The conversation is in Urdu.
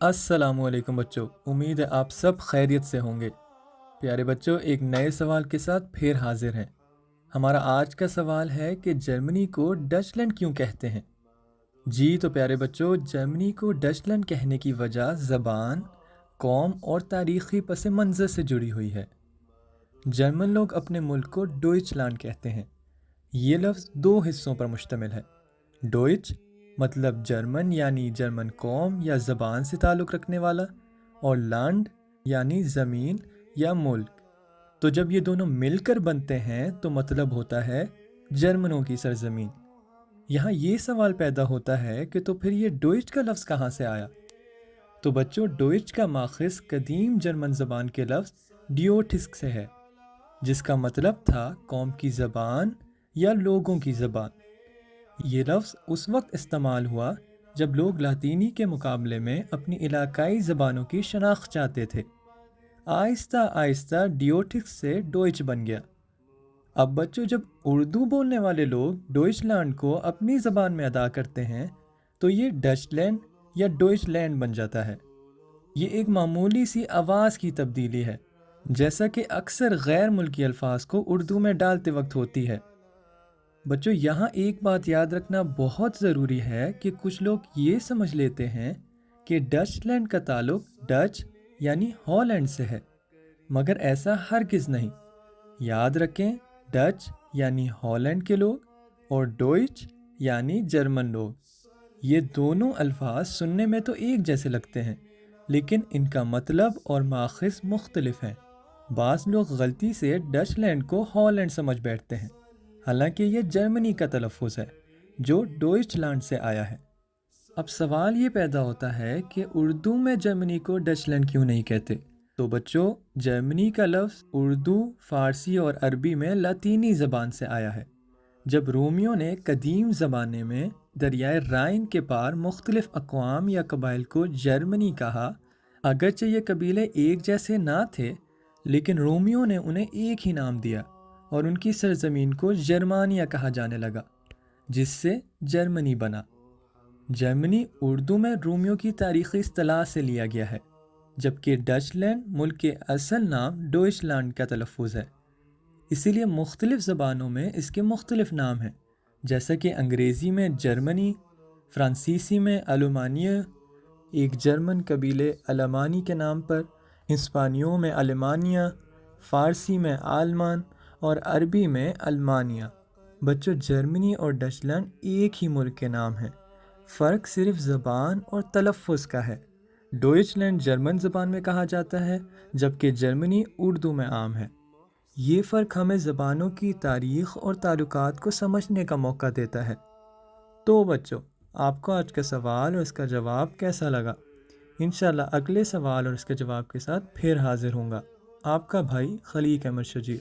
السلام علیکم بچوں، امید ہے آپ سب خیریت سے ہوں گے۔ پیارے بچوں، ایک نئے سوال کے ساتھ پھر حاضر ہیں۔ ہمارا آج کا سوال ہے کہ جرمنی کو ڈچ لینڈ کیوں کہتے ہیں؟ جی تو پیارے بچوں، جرمنی کو ڈچ لینڈ کہنے کی وجہ زبان، قوم اور تاریخی پس منظر سے جڑی ہوئی ہے۔ جرمن لوگ اپنے ملک کو ڈوئچ لینڈ کہتے ہیں۔ یہ لفظ دو حصوں پر مشتمل ہے۔ ڈوئچ مطلب جرمن یعنی جرمن قوم یا زبان سے تعلق رکھنے والا، اور لینڈ یعنی زمین یا ملک۔ تو جب یہ دونوں مل کر بنتے ہیں تو مطلب ہوتا ہے جرمنوں کی سرزمین۔ یہاں یہ سوال پیدا ہوتا ہے کہ تو پھر یہ ڈوئچ کا لفظ کہاں سے آیا؟ تو بچوں، ڈوئچ کا ماخذ قدیم جرمن زبان کے لفظ ڈیوٹسک سے ہے، جس کا مطلب تھا قوم کی زبان یا لوگوں کی زبان۔ یہ لفظ اس وقت استعمال ہوا جب لوگ لاطینی کے مقابلے میں اپنی علاقائی زبانوں کی شناخت چاہتے تھے۔ آہستہ آہستہ ڈیوٹکس سے ڈوئچ بن گیا۔ اب بچوں، جب اردو بولنے والے لوگ ڈوئچ لینڈ کو اپنی زبان میں ادا کرتے ہیں تو یہ ڈچ لینڈ یا ڈوئچ لینڈ بن جاتا ہے۔ یہ ایک معمولی سی آواز کی تبدیلی ہے، جیسا کہ اکثر غیر ملکی الفاظ کو اردو میں ڈالتے وقت ہوتی ہے۔ بچوں، یہاں ایک بات یاد رکھنا بہت ضروری ہے کہ کچھ لوگ یہ سمجھ لیتے ہیں کہ ڈچ لینڈ کا تعلق ڈچ یعنی ہالینڈ سے ہے، مگر ایسا ہرگز نہیں۔ یاد رکھیں، ڈچ یعنی ہالینڈ کے لوگ اور ڈوئچ یعنی جرمن لوگ۔ یہ دونوں الفاظ سننے میں تو ایک جیسے لگتے ہیں، لیکن ان کا مطلب اور ماخذ مختلف ہیں۔ بعض لوگ غلطی سے ڈچ لینڈ کو ہالینڈ سمجھ بیٹھتے ہیں، حالانکہ یہ جرمنی کا تلفظ ہے جو ڈوئچ لینڈ سے آیا ہے۔ اب سوال یہ پیدا ہوتا ہے کہ اردو میں جرمنی کو ڈچ لینڈ کیوں نہیں کہتے؟ تو بچوں، جرمنی کا لفظ اردو، فارسی اور عربی میں لاطینی زبان سے آیا ہے۔ جب رومیوں نے قدیم زمانے میں دریائے رائن کے پار مختلف اقوام یا قبائل کو جرمنی کہا، اگرچہ یہ قبیلے ایک جیسے نہ تھے، لیکن رومیوں نے انہیں ایک ہی نام دیا اور ان کی سرزمین کو جرمانیہ کہا جانے لگا، جس سے جرمنی بنا۔ جرمنی اردو میں رومیوں کی تاریخی اصطلاح سے لیا گیا ہے، جبکہ ڈچ لینڈ ملک کے اصل نام ڈوئچ لینڈ کا تلفظ ہے۔ اسی لیے مختلف زبانوں میں اس کے مختلف نام ہیں، جیسا کہ انگریزی میں جرمنی، فرانسیسی میں المانیہ ایک جرمن قبیلے المانی کے نام پر، ہسپانیوں میں المانیہ، فارسی میں آلمان اور عربی میں المانیہ۔ بچوں، جرمنی اور ڈچ لینڈ ایک ہی ملک کے نام ہیں، فرق صرف زبان اور تلفظ کا ہے۔ ڈوئچ لینڈ جرمن زبان میں کہا جاتا ہے، جبکہ جرمنی اردو میں عام ہے۔ یہ فرق ہمیں زبانوں کی تاریخ اور تعلقات کو سمجھنے کا موقع دیتا ہے۔ تو بچوں، آپ کو آج کا سوال اور اس کا جواب کیسا لگا؟ انشاءاللہ اگلے سوال اور اس کے جواب کے ساتھ پھر حاضر ہوں گا۔ آپ کا بھائی خلیق احمد شجیع۔